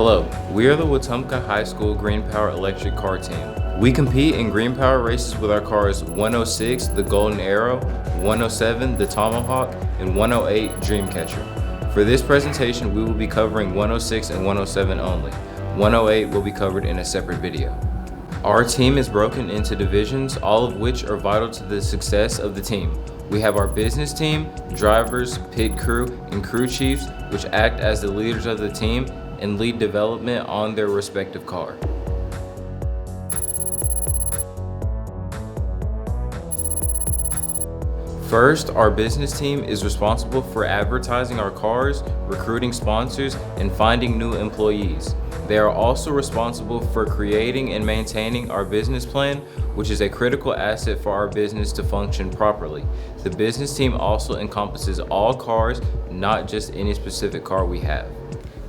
Hello, we are the Wetumpka High School GreenPower electric car team. We compete in GreenPower races with our cars 106, the Golden Arrow, 107, the Tomahawk, and 108, Dreamcatcher. For this presentation, we will be covering 106 and 107 only. 108 will be covered in a separate video. Our team is broken into divisions, all of which are vital to the success of the team. We have our business team, drivers, pit crew, and crew chiefs, which act as the leaders of the team and lead development on their respective car. First, our business team is responsible for advertising our cars, recruiting sponsors, and finding new employees. They are also responsible for creating and maintaining our business plan, which is a critical asset for our business to function properly. The business team also encompasses all cars, not just any specific car we have.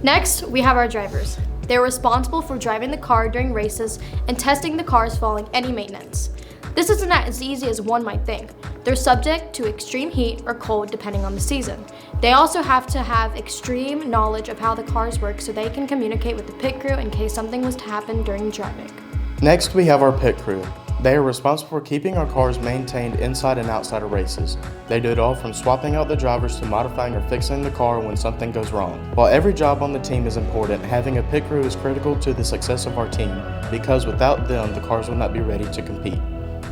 Next, we have our drivers. They're responsible for driving the car during races and testing the cars following any maintenance. This isn't as easy as one might think. They're subject to extreme heat or cold depending on the season. They also have to have extreme knowledge of how the cars work so they can communicate with the pit crew in case something was to happen during driving. Next, we have our pit crew. They are responsible for keeping our cars maintained inside and outside of races. They do it all from swapping out the drivers to modifying or fixing the car when something goes wrong. While every job on the team is important, having a pit crew is critical to the success of our team because without them, the cars will not be ready to compete.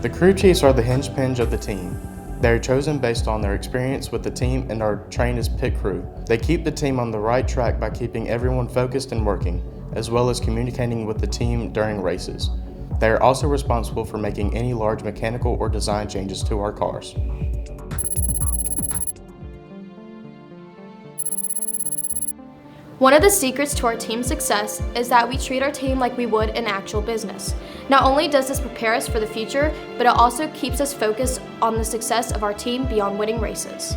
The crew chiefs are the hinge of the team. They are chosen based on their experience with the team and are trained as pit crew. They keep the team on the right track by keeping everyone focused and working, as well as communicating with the team during races. They are also responsible for making any large mechanical or design changes to our cars. One of the secrets to our team's success is that we treat our team like we would an actual business. Not only does this prepare us for the future, but it also keeps us focused on the success of our team beyond winning races.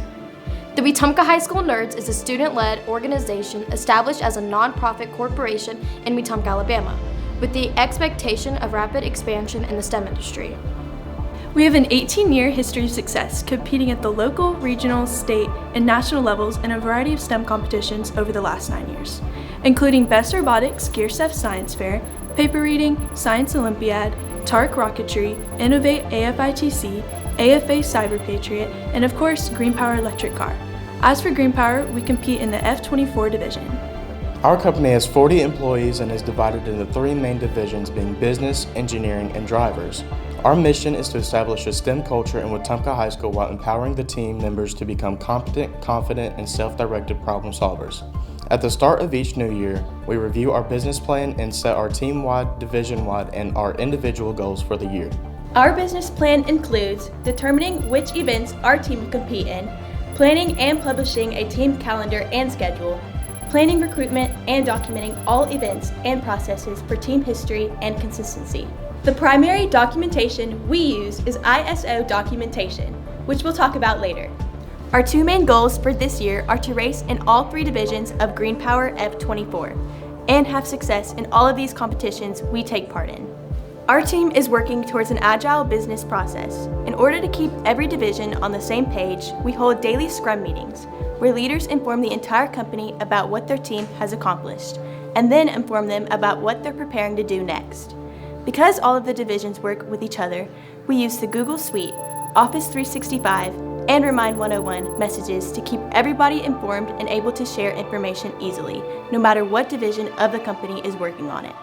The Wetumpka High School Nerds is a student-led organization established as a non-profit corporation in Wetumpka, Alabama, with the expectation of rapid expansion in the STEM industry. We have an 18-year history of success, competing at the local, regional, state, and national levels in a variety of STEM competitions over the last 9 years, including Best Robotics, GearStuff Science Fair, Paper Reading, Science Olympiad, TARC Rocketry, Innovate AFITC, AFA Cyber Patriot, and of course, GreenPower Electric Car. As for GreenPower, we compete in the F24 division. Our company has 40 employees and is divided into 3 main divisions being business, engineering, and drivers. Our mission is to establish a STEM culture in Wetumpka High School while empowering the team members to become competent, confident, and self-directed problem solvers. At the start of each new year, we review our business plan and set our team-wide, division-wide, and our individual goals for the year. Our business plan includes determining which events our team will compete in, planning and publishing a team calendar and schedule, planning recruitment and documenting all events and processes for team history and consistency. The primary documentation we use is ISO documentation, which we'll talk about later. Our 2 main goals for this year are to race in all 3 divisions of GreenPower F24 and have success in all of these competitions we take part in. Our team is working towards an agile business process. In order to keep every division on the same page, we hold daily scrum meetings where leaders inform the entire company about what their team has accomplished and then inform them about what they're preparing to do next. Because all of the divisions work with each other, we use the Google Suite, Office 365, and Remind 101 messages to keep everybody informed and able to share information easily, no matter what division of the company is working on it.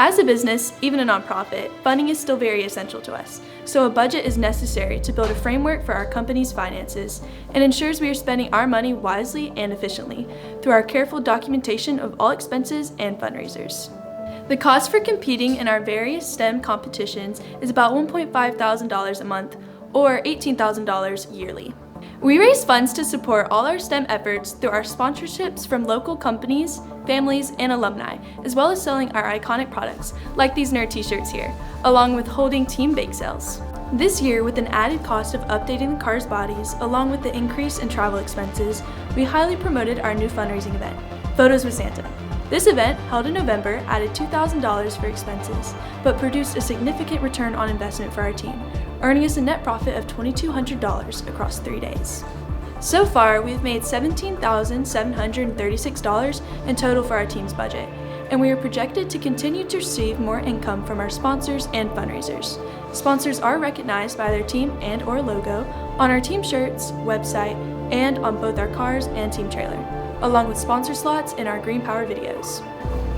As a business, even a nonprofit, funding is still very essential to us, so a budget is necessary to build a framework for our company's finances and ensures we are spending our money wisely and efficiently through our careful documentation of all expenses and fundraisers. The cost for competing in our various STEM competitions is about $1,500 a month or $18,000 yearly. We raise funds to support all our STEM efforts through our sponsorships from local companies, families, and alumni, as well as selling our iconic products, like these nerd t-shirts here, along with holding team bake sales. This year, with an added cost of updating the car's bodies, along with the increase in travel expenses, we highly promoted our new fundraising event, Photos with Santa. This event, held in November, added $2,000 for expenses, but produced a significant return on investment for our team, earning us a net profit of $2,200 across 3 days. So far, we've made $17,736 in total for our team's budget, and we are projected to continue to receive more income from our sponsors and fundraisers. Sponsors are recognized by their team and or logo on our team shirts, website, and on both our cars and team trailer, along with sponsor slots in our GreenPower videos.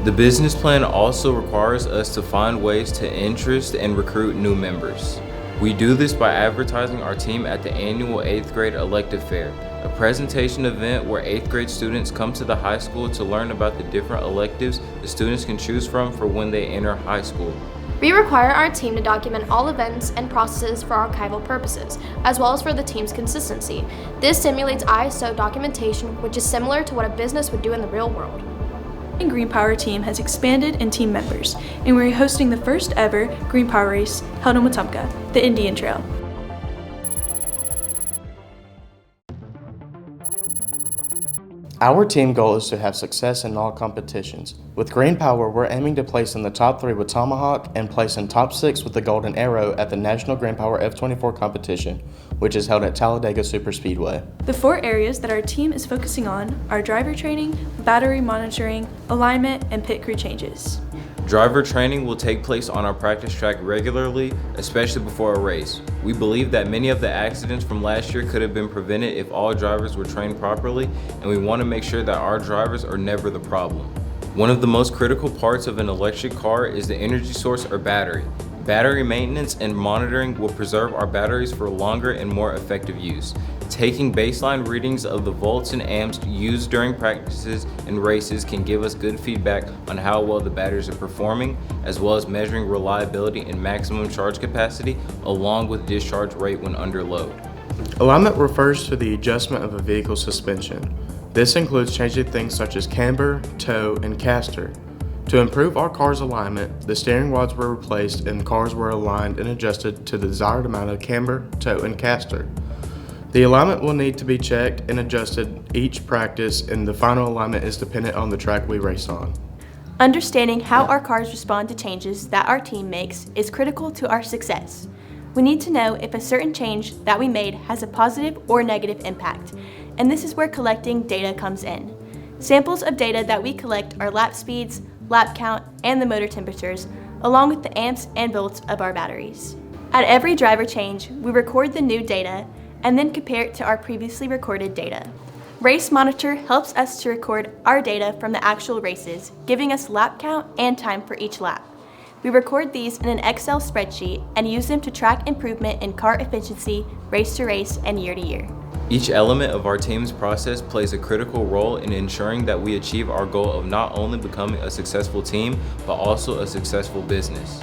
The business plan also requires us to find ways to interest and recruit new members. We do this by advertising our team at the annual 8th grade elective fair, a presentation event where 8th grade students come to the high school to learn about the different electives the students can choose from for when they enter high school. We require our team to document all events and processes for archival purposes, as well as for the team's consistency. This simulates ISO documentation, which is similar to what a business would do in the real world. The GreenPower team has expanded in team members, and we're hosting the first ever GreenPower race held in Wetumpka, the Indian Trail. Our team goal is to have success in all competitions. With GreenPower, we're aiming to place in the top 3 with Tomahawk and place in top 6 with the Golden Arrow at the National GreenPower F24 competition, which is held at Talladega Superspeedway. The 4 areas that our team is focusing on are driver training, battery monitoring, alignment, and pit crew changes. Driver training will take place on our practice track regularly, especially before a race. We believe that many of the accidents from last year could have been prevented if all drivers were trained properly, and we want to make sure that our drivers are never the problem. One of the most critical parts of an electric car is the energy source or battery. Battery maintenance and monitoring will preserve our batteries for longer and more effective use. Taking baseline readings of the volts and amps used during practices and races can give us good feedback on how well the batteries are performing, as well as measuring reliability and maximum charge capacity, along with discharge rate when under load. Alignment refers to the adjustment of a vehicle's suspension. This includes changing things such as camber, toe, and caster. To improve our car's alignment, the steering rods were replaced and cars were aligned and adjusted to the desired amount of camber, toe, and caster. The alignment will need to be checked and adjusted each practice, and the final alignment is dependent on the track we race on. Understanding how our cars respond to changes that our team makes is critical to our success. We need to know if a certain change that we made has a positive or negative impact, and this is where collecting data comes in. Samples of data that we collect are lap speeds, lap count, and the motor temperatures, along with the amps and volts of our batteries. At every driver change, we record the new data and then compare it to our previously recorded data. Race Monitor helps us to record our data from the actual races, giving us lap count and time for each lap. We record these in an Excel spreadsheet and use them to track improvement in car efficiency, race to race, and year to year. Each element of our team's process plays a critical role in ensuring that we achieve our goal of not only becoming a successful team, but also a successful business.